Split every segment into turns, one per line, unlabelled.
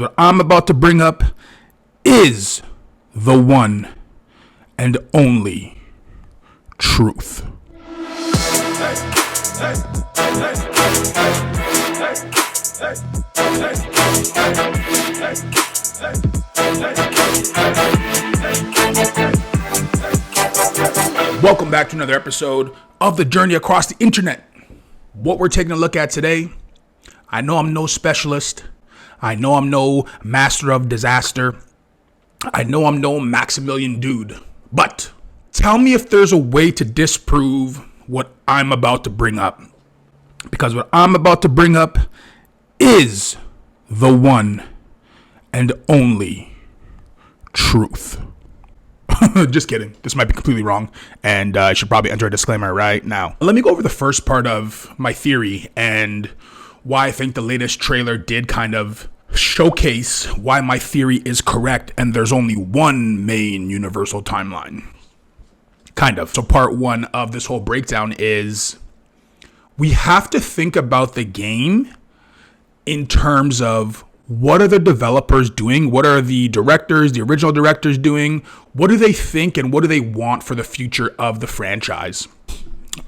What I'm about to bring up is the one and only truth. Welcome back to another episode of the Journey Across the Internet. What we're taking a look at today, I know I'm no specialist. I know I'm no master of disaster. I know I'm no Maximilian dude. But tell me if there's a way to disprove what I'm about to bring up. Because what I'm about to bring up is the one and only truth. Just kidding. This might be completely wrong, and I should probably enter a disclaimer right now. Let me go over the first part of my theory and why I think the latest trailer did kind of showcase why my theory is correct and there's only one main universal timeline. Kind of. So part one of this whole breakdown is we have to think about the game in terms of what are the developers doing? What are the directors, the original directors doing? What do they think and what do they want for the future of the franchise?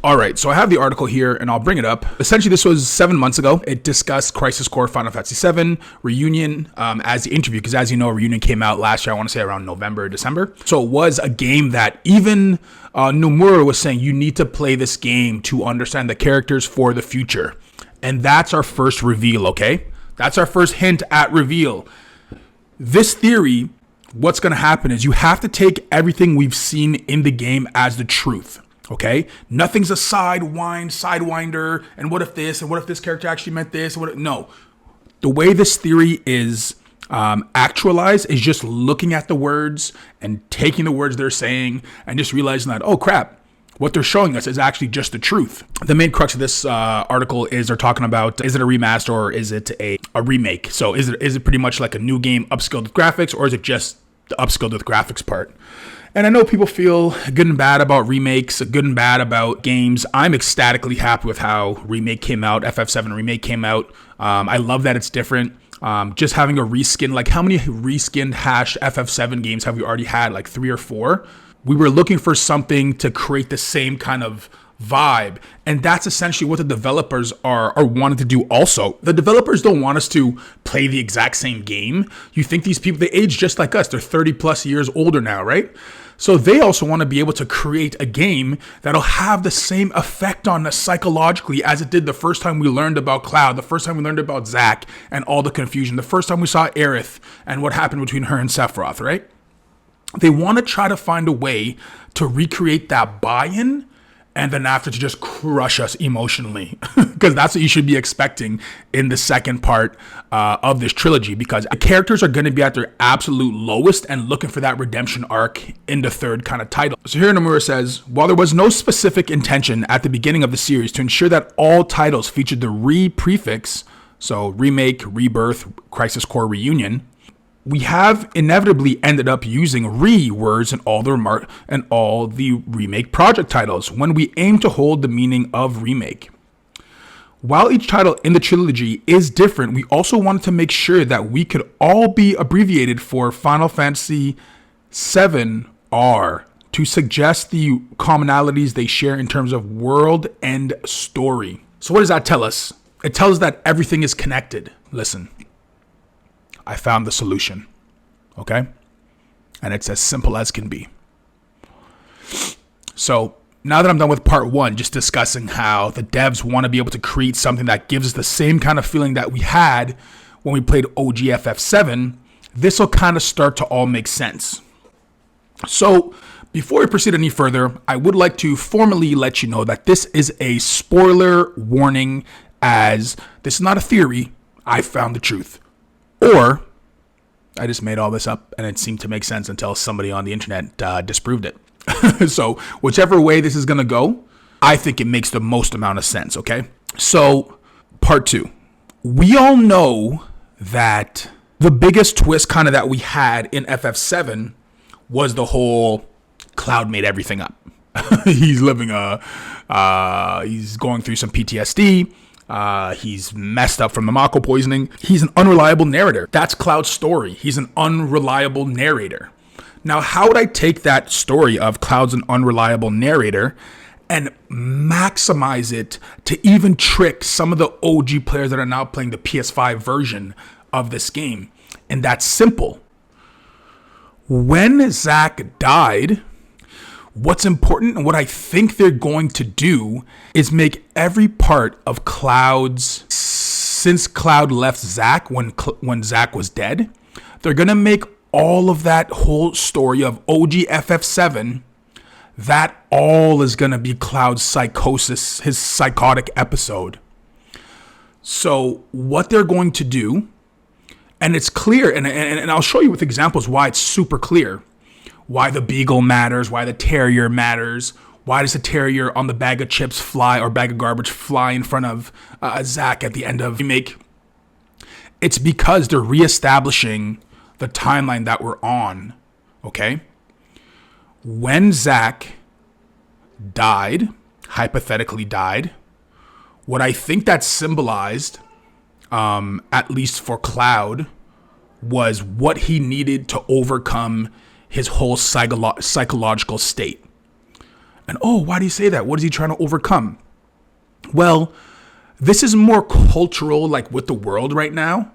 All right, so I have the article here and I'll bring it up. Essentially, this was 7 months ago. It discussed Crisis Core Final Fantasy VII Reunion as the interview, because as you know, Reunion came out last year, I want to say around November, December. So it was a game that even Nomura was saying, you need to play this game to understand the characters for the future. And that's our first reveal, okay? That's our first hint at reveal. This theory, what's going to happen is you have to take everything we've seen in the game as the truth. Okay, nothing's a sidewinder, and what if this, and what if this character actually meant this? No, the way this theory is actualized is just looking at the words and taking the words they're saying and just realizing that, oh crap, what they're showing us is actually just the truth. The main crux of this article is they're talking about, is it a remaster or is it a remake? So is it pretty much like a new game upscaled with graphics, or is it just the upscaled with graphics part? And I know people feel good and bad about remakes, good and bad about games. I'm ecstatically happy with how Remake came out, FF7 Remake came out. I love that it's different. Just having a reskin, like how many reskinned hash FF7 games have we already had? Like 3 or 4? We were looking for something to create the same kind of vibe, and that's essentially what the developers are wanting to do also. The developers don't want us to play the exact same game. You think these people, they age just like us. They're 30 plus years older now, right? So they also want to be able to create a game that'll have the same effect on us psychologically as it did the first time we learned about Cloud, the first time we learned about Zack and all the confusion, the first time we saw Aerith and what happened between her and Sephiroth, right? They want to try to find a way to recreate that buy-in and then after to just crush us emotionally, because that's what you should be expecting in the second part of this trilogy, because the characters are going to be at their absolute lowest and looking for that redemption arc in the third kind of title. So here Nomura says, while there was no specific intention at the beginning of the series to ensure that all titles featured the re-prefix, so Remake, Rebirth, Crisis Core, Reunion, we have inevitably ended up using words in all the remake project titles when we aim to hold the meaning of remake. While each title in the trilogy is different, we also wanted to make sure that we could all be abbreviated for Final Fantasy VII R to suggest the commonalities they share in terms of world and story. So what does that tell us? It tells us that everything is connected. Listen. I found the solution, okay? And it's as simple as can be. So now that I'm done with part one, just discussing how the devs want to be able to create something that gives us the same kind of feeling that we had when we played OG FF7, this will kind of start to all make sense. So before we proceed any further, I would like to formally let you know that this is a spoiler warning, as this is not a theory. I found the truth. Or I just made all this up and it seemed to make sense until somebody on the internet disproved it. So whichever way this is going to go, I think it makes the most amount of sense, okay? So part two. We all know that the biggest twist kind of that we had in FF7 was the whole Cloud made everything up. He's living he's going through some PTSD. He's messed up from the Mako poisoning. He's an unreliable narrator. That's Cloud's story. He's an unreliable narrator. Now, how would I take that story of Cloud's an unreliable narrator and maximize it to even trick some of the OG players that are now playing the PS5 version of this game? And that's simple. When Zack died, what's important and what I think they're going to do is make every part of Cloud's, since Cloud left Zack when Zack was dead, they're going to make all of that whole story of OG FF7, that all is going to be Cloud's psychosis, his psychotic episode. So what they're going to do, and it's clear, and I'll show you with examples why it's super clear. Why the beagle matters, why the terrier matters, why does the terrier on the bag of chips fly or bag of garbage fly in front of Zack at the end of the remake. It's because they're reestablishing the timeline that we're on, okay? When Zack died, hypothetically died, what I think that symbolized, at least for Cloud, was what he needed to overcome his whole psychological state. And why do you say that? What is he trying to overcome? Well, this is more cultural, like with the world right now.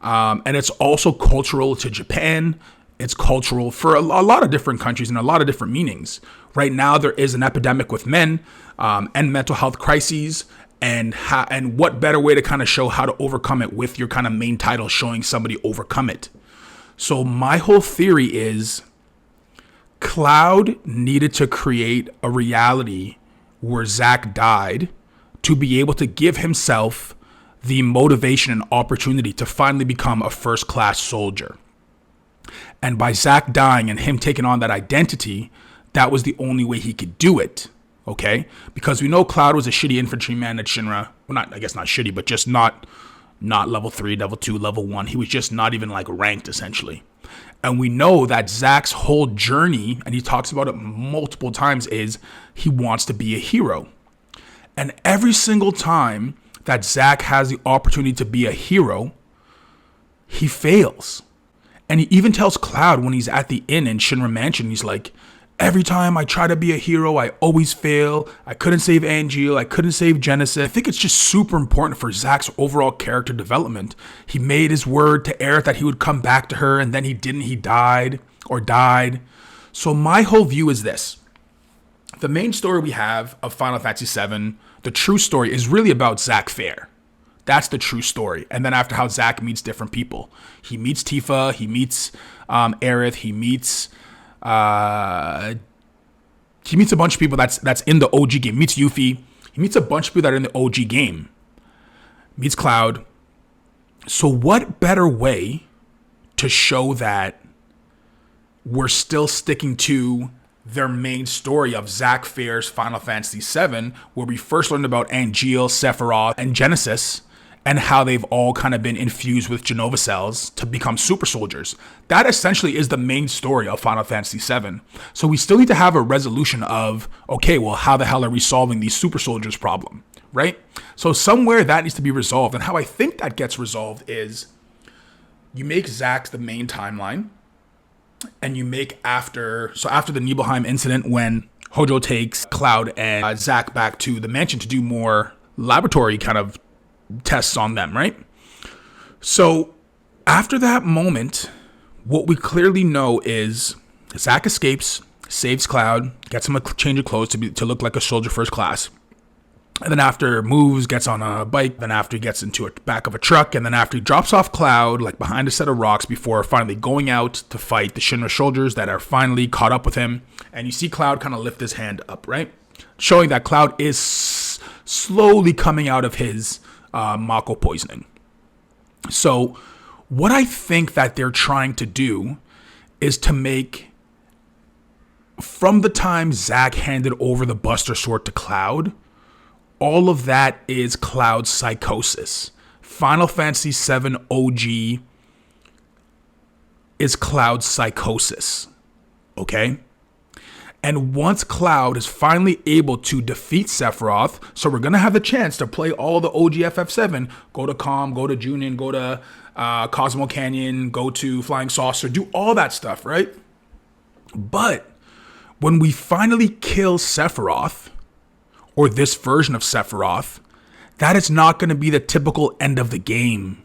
And it's also cultural to Japan. It's cultural for a lot of different countries and a lot of different meanings. Right now, there is an epidemic with men and mental health crises. And what better way to kind of show how to overcome it with your kind of main title showing somebody overcome it. So my whole theory is Cloud needed to create a reality where Zack died to be able to give himself the motivation and opportunity to finally become a first-class soldier. And by Zack dying and him taking on that identity, that was the only way he could do it, okay? Because we know Cloud was a shitty infantryman at Shinra. Well, not shitty, but just not level 3, level 2, level 1. He was just not even like ranked, essentially. And we know that Zack's whole journey, and he talks about it multiple times, is he wants to be a hero. And every single time that Zack has the opportunity to be a hero, he fails. And he even tells Cloud when he's at the inn in Shinra Mansion, he's like, every time I try to be a hero, I always fail. I couldn't save Angeal. I couldn't save Genesis. I think it's just super important for Zack's overall character development. He made his word to Aerith that he would come back to her, and then he didn't. He died. So my whole view is this. The main story we have of Final Fantasy VII, the true story, is really about Zack Fair. That's the true story. And then after how Zack meets different people. He meets Tifa. He meets Aerith. He meets a bunch of people that's in the OG game. Meets Yuffie. He meets a bunch of people that are in the OG game. Meets Cloud. So what better way to show that we're still sticking to their main story of Zack Fair's Final Fantasy VII, where we first learned about Angeal, Sephiroth, and Genesis, and how they've all kind of been infused with Genova cells to become super soldiers. That essentially is the main story of Final Fantasy VII. So we still need to have a resolution of, okay, well, how the hell are we solving these super soldiers problem, right? So somewhere that needs to be resolved. And how I think that gets resolved is you make Zack the main timeline, and you make after the Nibelheim incident when Hojo takes Cloud and Zack back to the mansion to do more laboratory kind of tests on them, right? So after that moment, what we clearly know is Zack escapes, saves Cloud, gets him a change of clothes to look like a soldier first class. And then after moves, gets on a bike, then after he gets into a back of a truck, and then after he drops off Cloud, like behind a set of rocks before finally going out to fight the Shinra soldiers that are finally caught up with him. And you see Cloud kind of lift his hand up, right? Showing that Cloud is slowly coming out of his Mako poisoning. So what I think that they're trying to do is to make, from the time Zack handed over the Buster Sword to Cloud, all of that is Cloud's psychosis. Final Fantasy VII OG is Cloud's psychosis. Okay? And once Cloud is finally able to defeat Sephiroth, so we're going to have the chance to play all the OG FF7, go to Calm, go to Junin, go to Cosmo Canyon, go to Flying Saucer, do all that stuff, right? But when we finally kill Sephiroth, or this version of Sephiroth, that is not going to be the typical end of the game.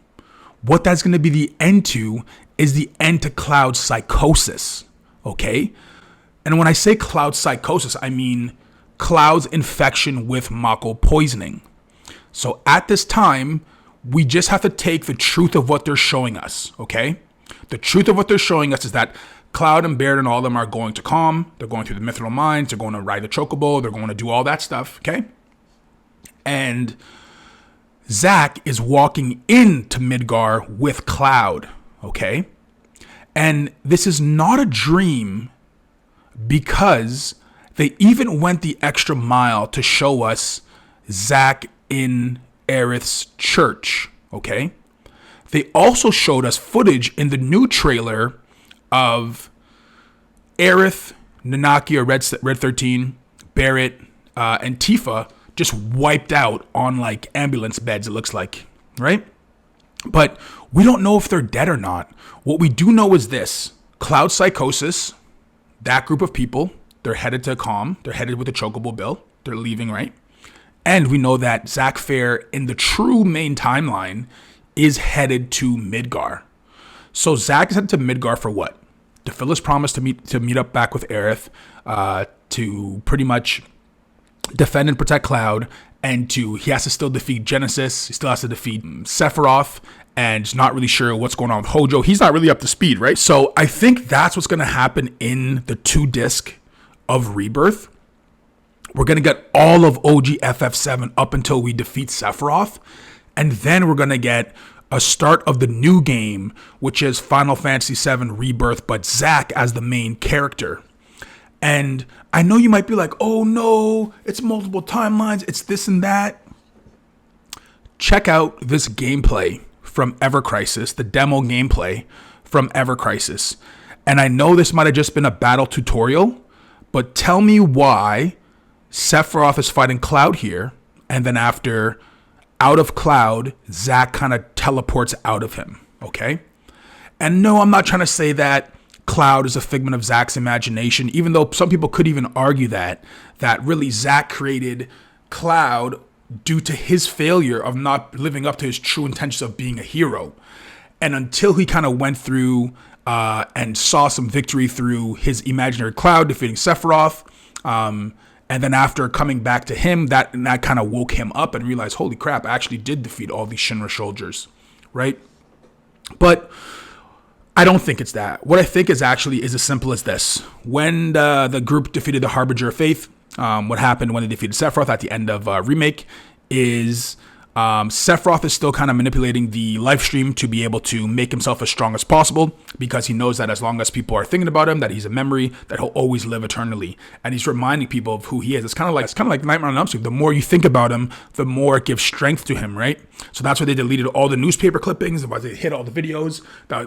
What that's going to be the end to is the end to Cloud's psychosis, okay? And when I say Cloud's psychosis, I mean Cloud's infection with Mako poisoning. So at this time, we just have to take the truth of what they're showing us, okay? The truth of what they're showing us is that Cloud and Baird and all of them are going to Calm. They're going through the Mithril Mines. They're going to ride the Chocobo. They're going to do all that stuff, okay? And Zack is walking into Midgar with Cloud, okay? And this is not a dream, because they even went the extra mile to show us Zack in Aerith's church, okay? They also showed us footage in the new trailer of Aerith, Nanaki or Red 13, Barrett, and Tifa just wiped out on like ambulance beds, it looks like, right? But we don't know if they're dead or not. What we do know is this: Cloud psychosis, that group of people, they're headed to Calm. They're headed with the Chocobo Bill. They're leaving, right? And we know that Zack Fair, in the true main timeline, is headed to Midgar. So Zack is headed to Midgar for what? To fulfill his promise to meet up back with Aerith, to pretty much defend and protect Cloud, and he has to still defeat Genesis. He still has to defeat Sephiroth, and he's not really sure what's going on with Hojo. He's not really up to speed, right? So I think that's what's going to happen in the 2-disc of Rebirth. We're going to get all of OG FF7 up until we defeat Sephiroth, and then we're going to get a start of the new game, which is Final Fantasy VII Rebirth, but Zack as the main character. And I know you might be like, oh no, it's multiple timelines, it's this and that. Check out this gameplay from Ever Crisis, the demo gameplay from Ever Crisis. And I know this might have just been a battle tutorial, but tell me why Sephiroth is fighting Cloud here, and then after out of Cloud, Zack kind of teleports out of him, okay? And no, I'm not trying to say that Cloud is a figment of Zack's imagination, even though some people could even argue that really Zack created Cloud due to his failure of not living up to his true intentions of being a hero. And until he kind of went through and saw some victory through his imaginary Cloud defeating Sephiroth, and then after coming back to him, that kind of woke him up and realized, holy crap, I actually did defeat all these Shinra soldiers, right? But I don't think it's that. What I think is actually is as simple as this. When the group defeated the Harbinger of Faith, what happened when they defeated Sephiroth at the end of Remake is Sephiroth is still kind of manipulating the live stream to be able to make himself as strong as possible, because he knows that as long as people are thinking about him, that he's a memory, that he'll always live eternally. And he's reminding people of who he is. It's kind of like Nightmare on Elm Street. The more you think about him, the more it gives strength to him, right? So that's why they deleted all the newspaper clippings, why they hid all the videos,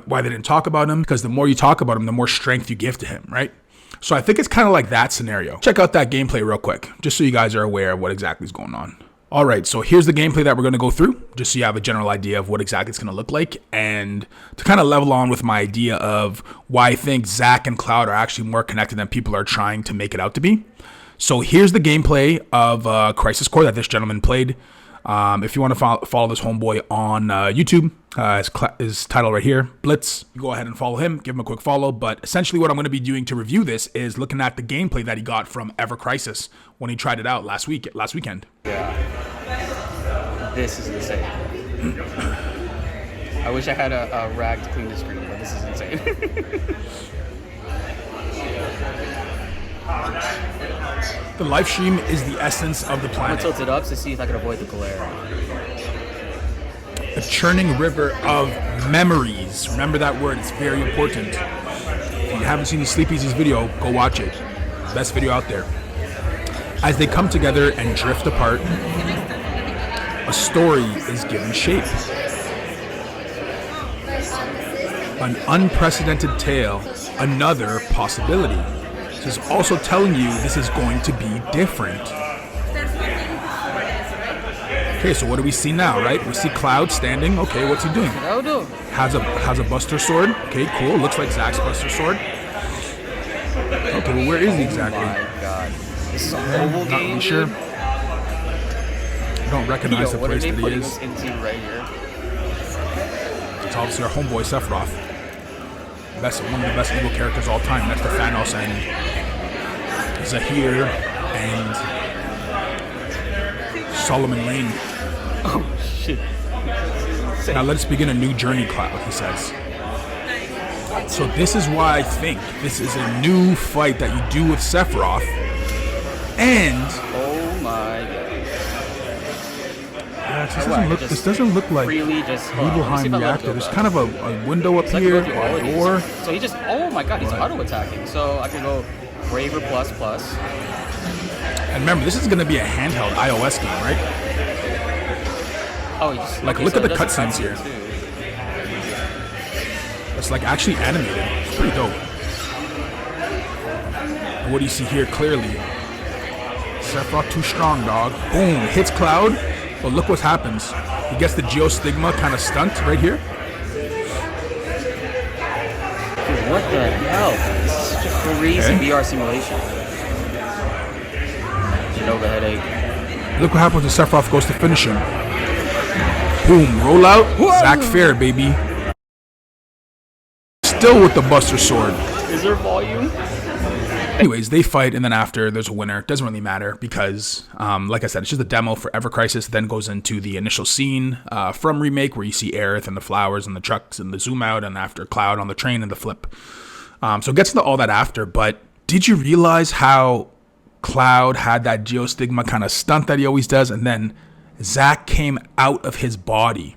why they didn't talk about him, because the more you talk about him, the more strength you give to him, right? So I think it's kind of like that scenario. Check out that gameplay real quick, just so you guys are aware of what exactly is going on. All right, so here's the gameplay that we're going to go through, just so you have a general idea of what exactly it's going to look like, and to kind of level on with my idea of why I think Zack and Cloud are actually more connected than people are trying to make it out to be. So here's the gameplay of Crisis Core that this gentleman played. If you want to follow this homeboy on YouTube, his title right here, Blitz. You go ahead and follow him, give him a quick follow. But essentially what I'm going to be doing to review this is looking at the gameplay that he got from Ever Crisis when he tried it out last weekend.
Yeah, this is insane. I wish I had a rag to clean the screen, but this is insane.
The live stream is the essence of the planet.
I'm gonna tilt it up to see if I can avoid the glare.
The churning river of memories. Remember that word, it's very important. If you haven't seen the Sleepy's video, go watch it. Best video out there. As they come together and drift apart, a story is given shape. An unprecedented tale, another possibility. This is also telling you this is going to be different. Okay, so what do we see now, right? We see Cloud standing. Okay, what's he doing? Has a Buster Sword. Okay, cool. Looks like Zack's Buster Sword. Okay, well, where is he exactly?
Oh my god. This is a mobile game,
really sure. I don't recognize the place that he is.
Into right here?
It's obviously our homeboy Sephiroth. One of the best evil characters of all time. That's the Thanos and Zahir and Solomon Lane.
Oh shit.
Now let's begin a new journey, Cloud, he says. So this is why I think this is a new fight that you do with Sephiroth. And
oh my god.
This doesn't look like Nibelheim Reactor. There's kind of a window up here, or a door.
So he just, oh my god, he's auto attacking. So I can go Braver plus.
And remember, this is going to be a handheld iOS game, right?
Oh, just,
like look at the cutscenes here. It's like actually animated. It's pretty dope. And what do you see here clearly? Sephiroth too strong, dog. Boom, hits Cloud. But look what happens. He gets the Geostigma kind of stunt right here.
Dude, what the hell? This is such a crazy VR simulation. Genova headache.
Look what happens when Sephiroth goes to finish him. Boom, roll out. Zack Fair, baby. Still with the Buster Sword.
Is there volume?
Anyways, they fight, and then after, there's a winner. It doesn't really matter because, like I said, it's just a demo for Ever Crisis. Then goes into the initial scene from Remake where you see Aerith and the flowers and the trucks and the zoom out, and after Cloud on the train and the flip. So it gets into all that after, but did you realize how Cloud had that Geostigma kind of stunt that he always does, and then Zack came out of his body?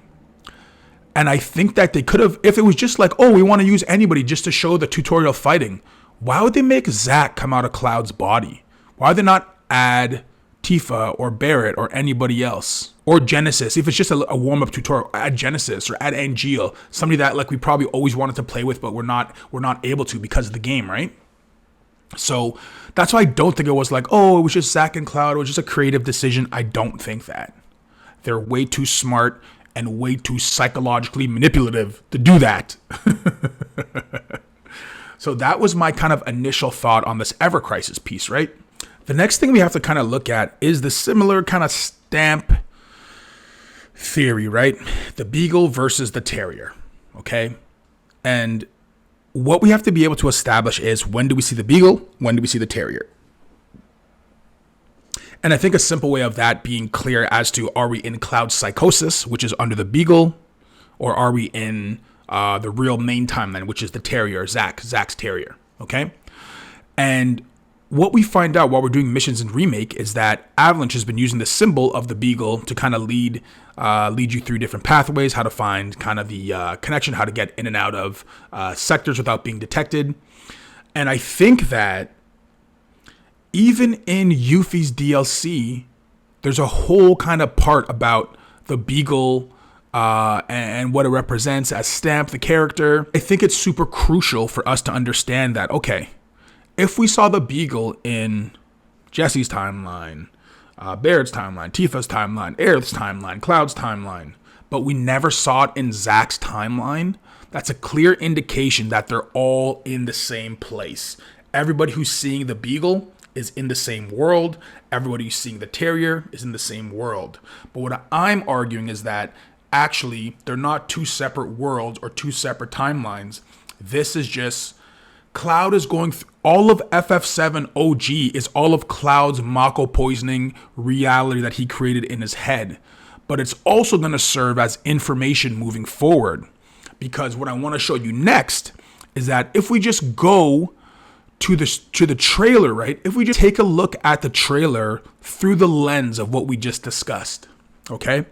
And I think that they could have, if it was just like, oh, we want to use anybody just to show the tutorial fighting, why would they make Zack come out of Cloud's body? Why would they not add Tifa or Barrett or anybody else? Or Genesis, if it's just a warm-up tutorial, add Genesis or add Angeal, somebody that like we probably always wanted to play with, but we're not able to because of the game, right? So that's why I don't think it was like, oh, it was just Zack and Cloud, it was just a creative decision. I don't think that. They're way too smart and way too psychologically manipulative to do that. So that was my kind of initial thought on this Ever Crisis piece, right? The next thing we have to kind of look at is the similar kind of stamp theory, right? The Beagle versus the Terrier, okay? And what we have to be able to establish is, when do we see the Beagle? When do we see the Terrier? And I think a simple way of that being clear as to, are we in Cloud Psychosis, which is under the Beagle, or are we in the real main timeline, which is the Terrier, Zack's Terrier, okay? And what we find out while we're doing missions in Remake is that Avalanche has been using the symbol of the Beagle to kind of lead you through different pathways, how to find kind of the connection, how to get in and out of sectors without being detected. And I think that even in Yuffie's DLC, there's a whole kind of part about the Beagle and what it represents as Stamp, the character. I think it's super crucial for us to understand that, okay, if we saw the Beagle in Jesse's timeline, Baird's timeline, Tifa's timeline, Aerith's timeline, Cloud's timeline, but we never saw it in Zack's timeline, that's a clear indication that they're all in the same place. Everybody who's seeing the Beagle is in the same world. Everybody who's seeing the Terrier is in the same world. But what I'm arguing is that actually they're not two separate worlds or two separate timelines. This is just Cloud is going through all of FF7 OG is all of Cloud's Mako poisoning reality that he created in his head. But it's also going to serve as information moving forward. Because what I want to show you next is that if we just go to the trailer, right? If we just take a look at the trailer through the lens of what we just discussed, okay?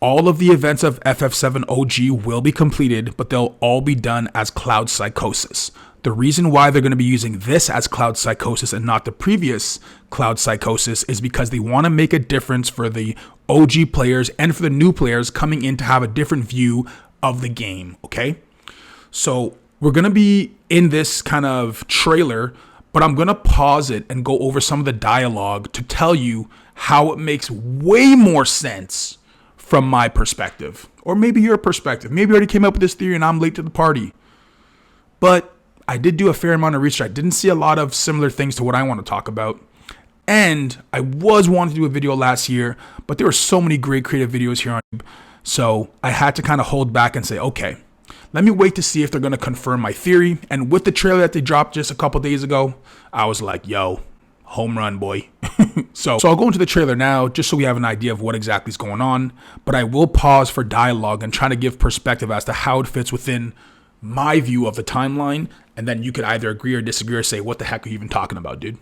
All of the events of FF7 OG will be completed, but they'll all be done as Cloud Psychosis. The reason why they're going to be using this as Cloud Psychosis and not the previous Cloud Psychosis is because they want to make a difference for the OG players and for the new players coming in to have a different view of the game, okay? So we're going to be in this kind of trailer, but I'm going to pause it and go over some of the dialogue to tell you how it makes way more sense from my perspective, or maybe your perspective. Maybe you already came up with this theory and I'm late to the party. But I did do a fair amount of research. I didn't see a lot of similar things to what I want to talk about. And I was wanting to do a video last year, but there were so many great creative videos here on YouTube. So I had to kind of hold back and say, okay, let me wait to see if they're going to confirm my theory. And with the trailer that they dropped just a couple days ago, I was like, yo, home run, boy. So I'll go into the trailer now just so we have an idea of what exactly is going on. But I will pause for dialogue and try to give perspective as to how it fits within my view of the timeline. And then you could either agree or disagree or say, what the heck are you even talking about, dude?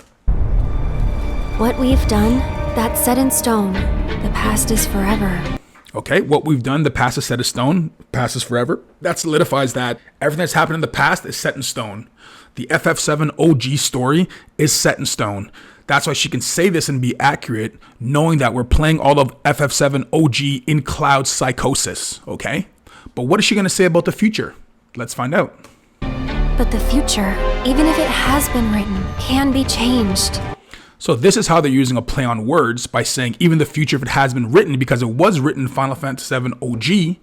What we've done, that's set in stone. The past is forever.
Okay, what we've done, the past is set in stone, past is forever. That solidifies that everything that's happened in the past is set in stone. The FF7 OG story is set in stone. That's why she can say this and be accurate, knowing that we're playing all of FF7 OG in Cloud Psychosis, okay? But what is she going to say about the future? Let's find out.
But the future, even if it has been written, can be changed.
So this is how they're using a play on words by saying even the future, if it has been written, because it was written in Final Fantasy VII OG,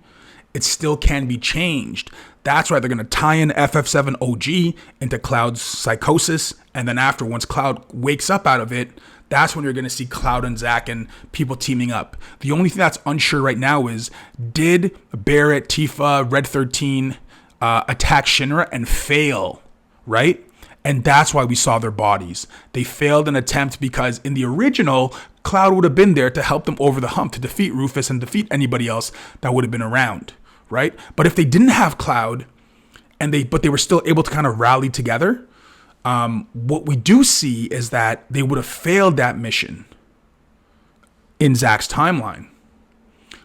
it still can be changed. That's why they're going to tie in FF7 OG into Cloud's psychosis. And then after, once Cloud wakes up out of it, that's when you're going to see Cloud and Zack and people teaming up. The only thing that's unsure right now is, did Barrett, Tifa, Red 13 attack Shinra and fail, right? And that's why we saw their bodies. They failed an attempt because in the original, Cloud would have been there to help them over the hump to defeat Rufus and defeat anybody else that would have been around, right? But if they didn't have Cloud, but they were still able to kind of rally together, what we do see is that they would have failed that mission in Zack's timeline.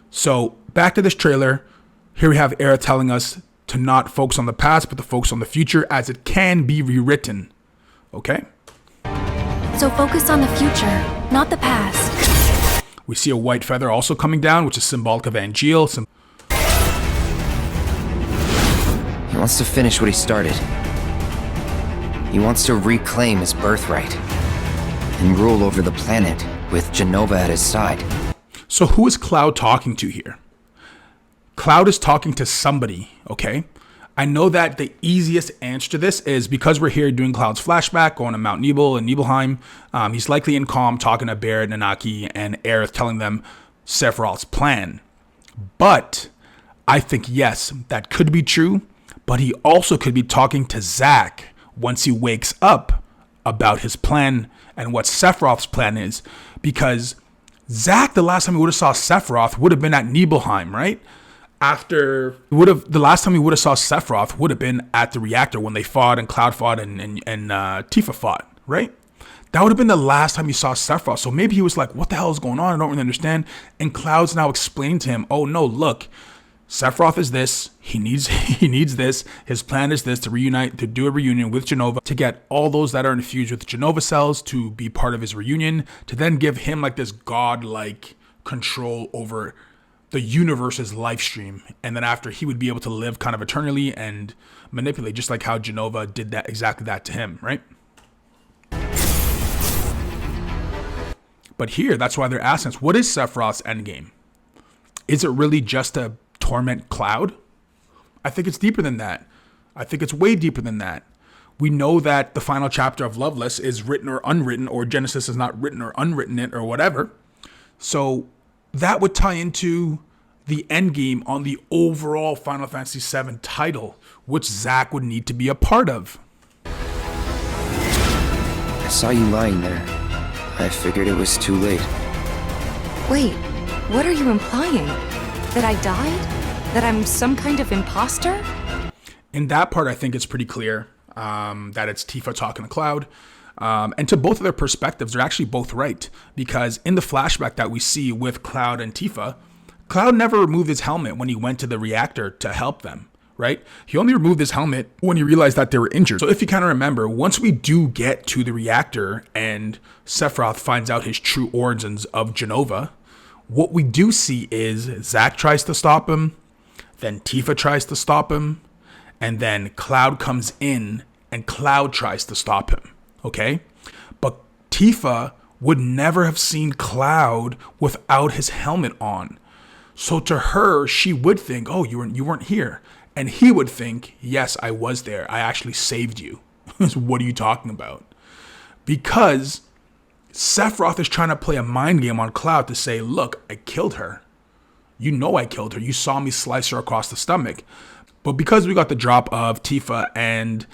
So back to this trailer. Here we have Aerith telling us to not focus on the past, but to focus on the future as it can be rewritten. Okay?
So focus on the future, not the past.
We see a white feather also coming down, which is symbolic of Angeal.
He wants to finish what he started. He wants to reclaim his birthright and rule over the planet with Jenova at his side.
So who is Cloud talking to here? Cloud is talking to somebody, okay? I know that the easiest answer to this is because we're here doing Cloud's flashback, going to Mount Nibel and Nibelheim. He's likely in Calm talking to Barrett, Nanaki, and Aerith, telling them Sephiroth's plan. But I think, yes, that could be true, but he also could be talking to Zack once he wakes up about his plan and what Sephiroth's plan is. Because Zack, the last time we would have saw Sephiroth would have been at Nibelheim, right? The last time we would have saw Sephiroth would have been at the reactor when they fought and Cloud fought and Tifa fought, right? That would have been the last time you saw Sephiroth. So maybe he was like, what the hell is going on? I don't really understand. And Cloud's now explaining to him, oh no, look, Sephiroth is this. He needs this. His plan is this, to do a reunion with Jenova, to get all those that are infused with Jenova cells to be part of his reunion, to then give him like this godlike control over the universe's life stream. And then after, he would be able to live kind of eternally and manipulate, just like how Jenova did exactly that to him, right? But here, that's why they're asking us, what is Sephiroth's endgame? Is it really just to torment Cloud? I think it's deeper than that. I think it's way deeper than that. We know that the final chapter of Loveless is written or unwritten, or Genesis has not written or unwritten it or whatever. So that would tie into the endgame on the overall Final Fantasy VII title, which Zack would need to be a part of.
I saw you lying there. I figured it was too late.
Wait, what are you implying? That I died? That I'm some kind of imposter?
In that part, I think it's pretty clear that it's Tifa talking to Cloud. And to both of their perspectives, they're actually both right. Because in the flashback that we see with Cloud and Tifa, Cloud never removed his helmet when he went to the reactor to help them, right? He only removed his helmet when he realized that they were injured. So if you kind of remember, once we do get to the reactor and Sephiroth finds out his true origins of Jenova, what we do see is Zack tries to stop him, then Tifa tries to stop him, And then Cloud comes in and Cloud tries to stop him. Okay? But Tifa would never have seen Cloud without his helmet on. So to her, she would think, oh, you weren't here. And he would think, yes, I was there. I actually saved you. What are you talking about? Because Sephiroth is trying to play a mind game on Cloud to say, look, I killed her. You know I killed her. You saw me slice her across the stomach. But because we got the drop of Tifa and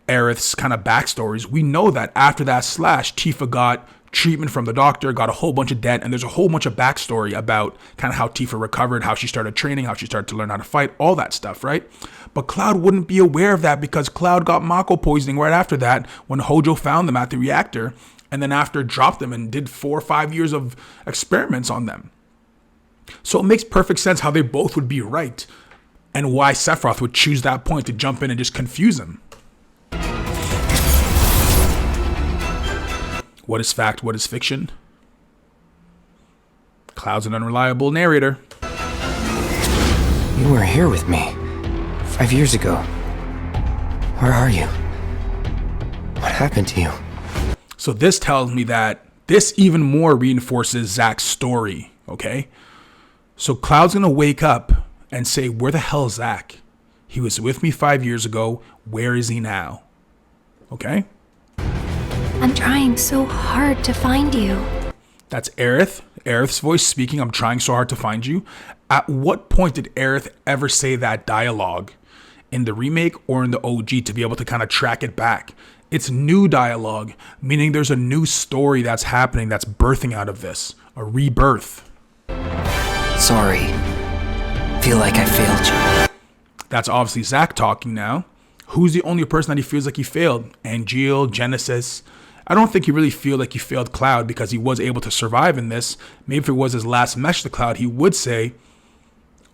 Aerith's kind of backstories, we know that after that slash, Tifa got treatment from the doctor, got a whole bunch of debt, and there's a whole bunch of backstory about kind of how Tifa recovered, how she started training, how she started to learn how to fight, all that stuff, right? But Cloud wouldn't be aware of that because Cloud got Mako poisoning right after that when Hojo found them at the reactor, and then after dropped them and did 4 or 5 years of experiments on them. So it makes perfect sense how they both would be right and why Sephiroth would choose that point to jump in and just confuse him. What is fact? What is fiction? Cloud's an unreliable narrator.
You were here with me 5 years ago. Where are you? What happened to you?
So this tells me that this even more reinforces Zack's story, okay? So Cloud's gonna wake up and say, where the hell is Zack? He was with me 5 years ago. Where is he now? Okay?
I'm trying so hard to find you.
That's Aerith's voice speaking. I'm trying so hard to find you. At what point did Aerith ever say that dialogue in the remake or in the OG to be able to kind of track it back? It's new dialogue, meaning there's a new story that's happening that's birthing out of this, a rebirth.
Sorry. Feel like I failed you.
That's obviously Zack talking now. Who's the only person that he feels like he failed? Angeal, Genesis. I don't think he really feels like he failed Cloud because he was able to survive in this. Maybe if it was his last message to Cloud, he would say,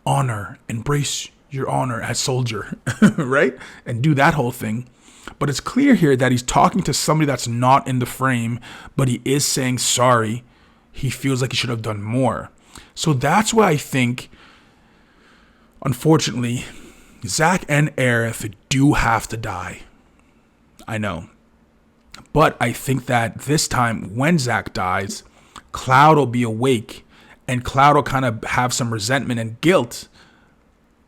honor, embrace your honor as soldier, right? And do that whole thing. But it's clear here that he's talking to somebody that's not in the frame, but he is saying sorry. He feels like he should have done more. So that's why I think, unfortunately, Zack and Aerith do have to die. I know. But I think that this time when Zack dies, Cloud will be awake and Cloud will kind of have some resentment and guilt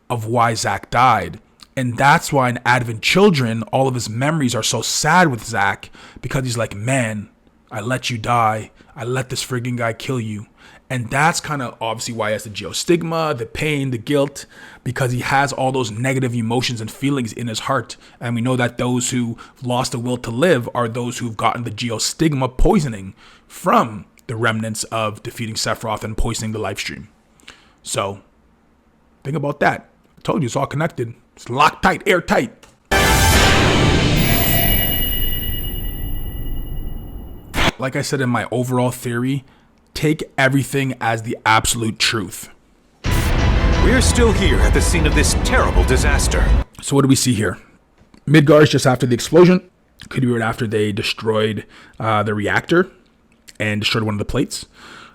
of why Zack died. And that's why in Advent Children, all of his memories are so sad with Zack because he's like, man, I let you die. I let this frigging guy kill you. And that's kind of obviously why he has the geostigma, the pain, the guilt, because he has all those negative emotions and feelings in his heart. And we know that those who lost the will to live are those who've gotten the geostigma poisoning from the remnants of defeating Sephiroth and poisoning the life stream. So think about that. I told you it's all connected. It's locked tight, airtight. Like I said in my overall theory, take everything as the absolute truth.
We're still here at the scene of this terrible disaster.
So what do we see here? Midgar is just after the explosion. Could be right after they destroyed the reactor and destroyed one of the plates.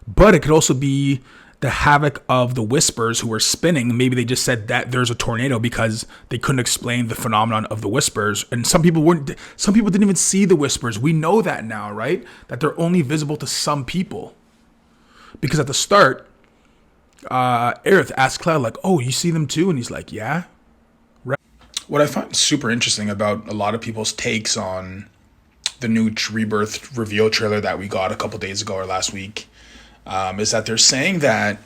But it could also be the havoc of the whispers who were spinning. Maybe they just said that there's a tornado because they couldn't explain the phenomenon of the whispers. And some people didn't even see the whispers. We know that now, right? That they're only visible to some people. Because at the start, Aerith asked Cloud, like, oh, you see them too? And he's like, yeah. Right. What I find super interesting about a lot of people's takes on the new Rebirth reveal trailer that we got a couple days ago or last week is that they're saying that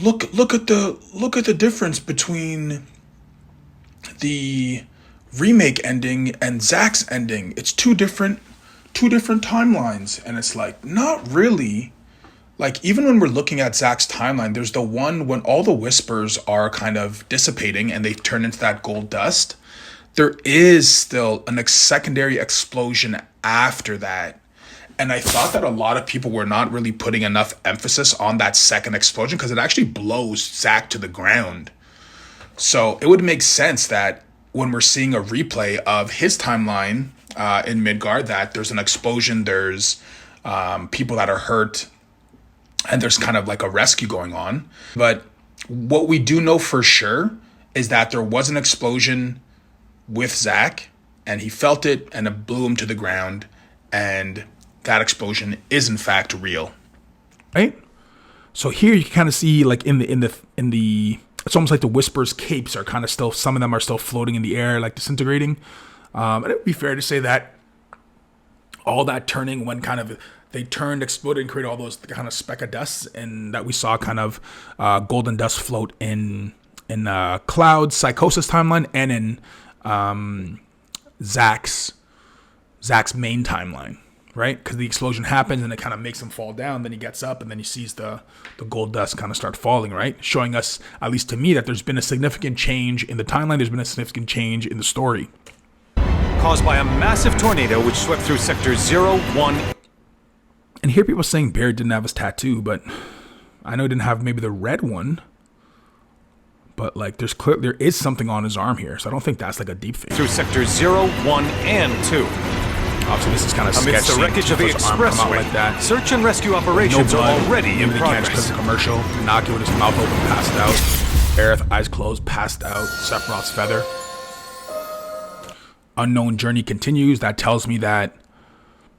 look at the difference between the remake ending and Zack's ending. It's two different timelines. And it's like, not really. Like, even when we're looking at Zack's timeline, there's the one when all the whispers are kind of dissipating and they turn into that gold dust. There is still a secondary explosion after that. And I thought that a lot of people were not really putting enough emphasis on that second explosion because it actually blows Zack to the ground. So it would make sense that when we're seeing a replay of his timeline in Midgard, that there's an explosion, there's people that are hurt, and there's kind of like a rescue going on. But what we do know for sure is that there was an explosion with Zack, and he felt it, and it blew him to the ground, and that explosion is in fact real, right? So here you can kind of see, like in the it's almost like the Whisper's capes are kind of still, some of them are still floating in the air, like disintegrating. And it would be fair to say that all that turning, when kind of they turned, exploded, and created all those kind of speck of dust, and that we saw kind of golden dust float in Cloud's Psychosis timeline and in Zack's main timeline, right? Because the explosion happens and it kind of makes him fall down. Then he gets up and then he sees the gold dust kind of start falling, right? Showing us, at least to me, that there's been a significant change in the timeline. There's been a significant change in the story.
Caused by a massive tornado which swept through sectors 0, 1...
And here people saying Barrett didn't have his tattoo, but I know he didn't have maybe the red one. But like there is something on his arm here, so I don't think that's like a deep fake.
Through sectors 0, 1, and 2.
Obviously, this is kind of sketchy.
Amidst the wreckage of the expressway,
like that.
Search and rescue operations are already in progress.
The commercial, Pinocchio with his mouth open, passed out. Aerith, eyes closed, passed out. Sephiroth's feather. Unknown journey continues. That tells me that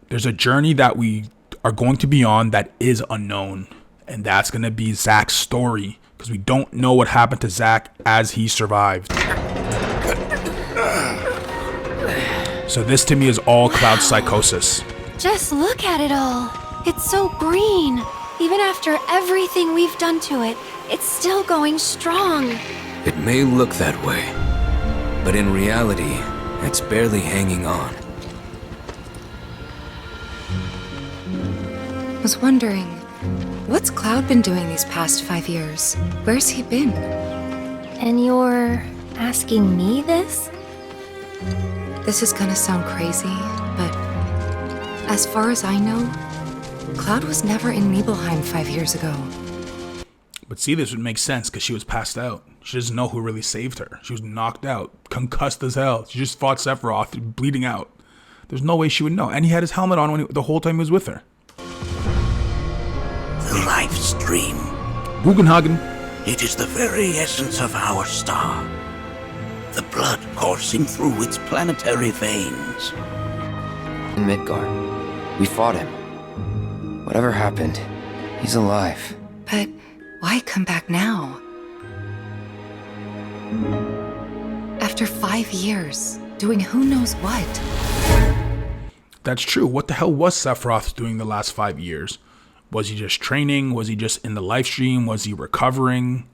there's a journey that we are going to be on that is unknown, and that's going to be Zack's story, because we don't know what happened to Zack as he survived. So this to me is all Cloud Psychosis.
Just look at it all. It's so green. Even after everything we've done to it, it's still going strong.
It may look that way, but in reality, it's barely hanging on.
I was wondering, what's Cloud been doing these past 5 years? Where's he been?
And you're asking me this?
This is gonna sound crazy, but as far as I know, Cloud was never in Nibelheim 5 years ago.
But see, this would make sense because she was passed out. She doesn't know who really saved her. She was knocked out, concussed as hell. She just fought Sephiroth, bleeding out. There's no way she would know. And he had his helmet on the whole time he was with her.
The life stream.
Bugenhagen.
It is the very essence of our star. The blood coursing through its planetary veins.
In Midgard, we fought him. Whatever happened, he's alive.
But why come back now? After 5 years, doing who knows what?
That's true. What the hell was Sephiroth doing the last 5 years? Was he just training? Was he just in the live stream? Was he recovering?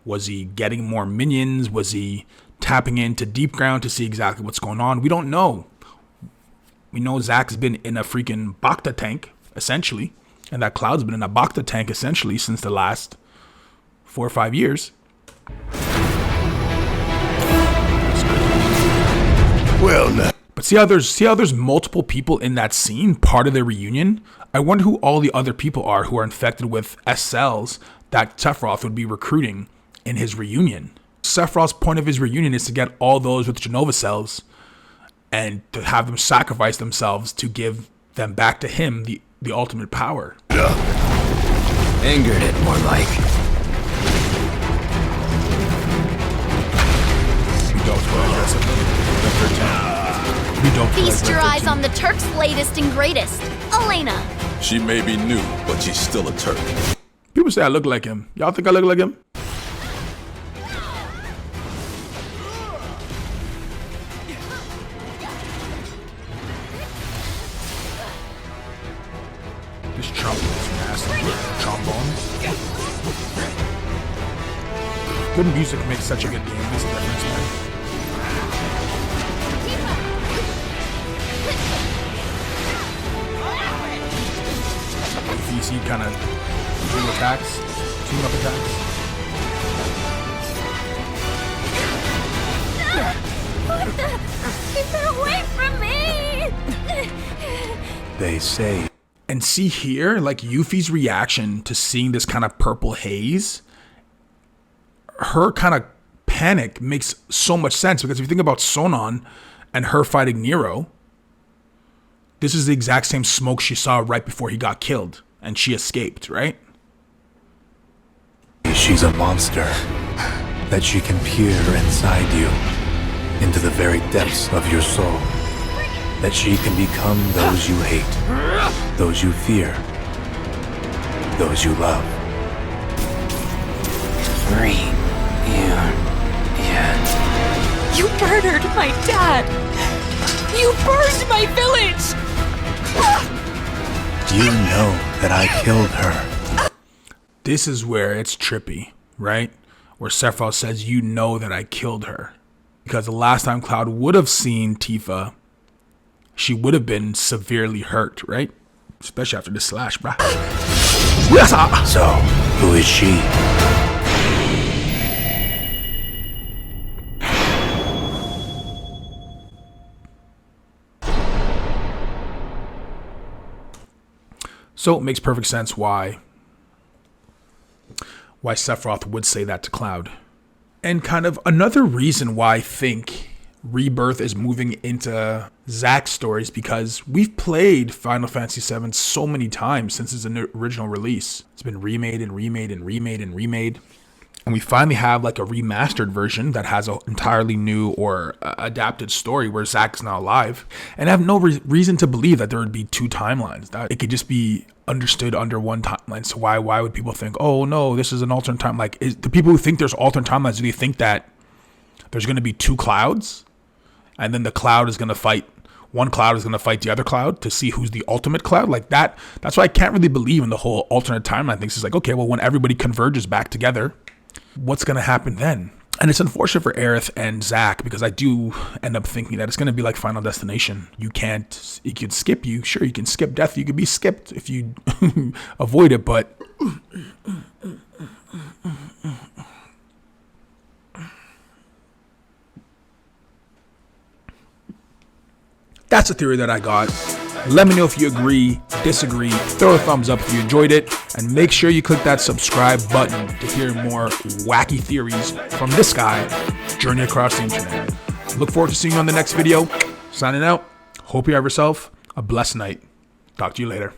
Was he getting more minions? Was he tapping into deep ground to see exactly what's going on? We don't know. We know Zack's been in a freaking Bacta tank, essentially. And that Cloud's been in a Bacta tank, essentially, since the last 4 or 5 years.
Well, now.
But see how there's multiple people in that scene, part of their reunion? I wonder who all the other people are who are infected with S cells that Sephiroth would be recruiting in his reunion. Sephiroth's point of his reunion is to get all those with Genova cells and to have them sacrifice themselves to give them back to him the ultimate power.
Angered it, more like.
Feast your eyes on the Turk's latest and greatest, Elena.
She may be new, but she's still a Turk.
People say I look like him. Y'all think I look like him? This trumpet is nasty. Trombone. Good music makes such a good game. Makes a difference, man. DC kind of two attacks, team up attacks.
What the? Keep her away from me!
They say.
And see here, like Yuffie's reaction to seeing this kind of purple haze, her kind of panic makes so much sense, because if you think about Sonon and her fighting Nero, this is the exact same smoke she saw right before he got killed. And she escaped, right?
She's a monster. that she can peer inside you, into the very depths of your soul. That she can become those you hate, those you fear, those you love.
You murdered my dad! You burned my village!
You know that I killed her.
This is where it's trippy, right? Where Sephiroth says, you know that I killed her. Because the last time Cloud would have seen Tifa, she would have been severely hurt, right? Especially after this slash, bruh. Yes,
So, who is she?
So it makes perfect sense why Sephiroth would say that to Cloud. And kind of another reason why I think Rebirth is moving into Zack's stories, because we've played Final Fantasy VII so many times since its original release. It's been remade and remade and remade and remade. And we finally have like a remastered version that has an entirely new or adapted story where Zack's now alive. And I have no reason to believe that there would be two timelines. That it could just be understood under one timeline. So why would people think, oh no, this is an alternate time? Like, the people who think there's alternate timelines, do they think that there's going to be two Clouds? And then the Cloud is going to fight, one Cloud is going to fight the other Cloud to see who's the ultimate Cloud? Like that. That's why I can't really believe in the whole alternate timeline thing. It's like, okay, well, when everybody converges back together, what's going to happen then? And it's unfortunate for Aerith and Zack, because I do end up thinking that it's going to be like Final Destination. You could skip you. Sure, you can skip death. You could be skipped if you avoid it, but that's a theory that I got. Let me know if you agree, disagree, throw a thumbs up if you enjoyed it, and make sure you click that subscribe button to hear more wacky theories from this guy, Journey Across the Internet. Look forward to seeing you on the next video. Signing out. Hope you have yourself a blessed night. Talk to you later.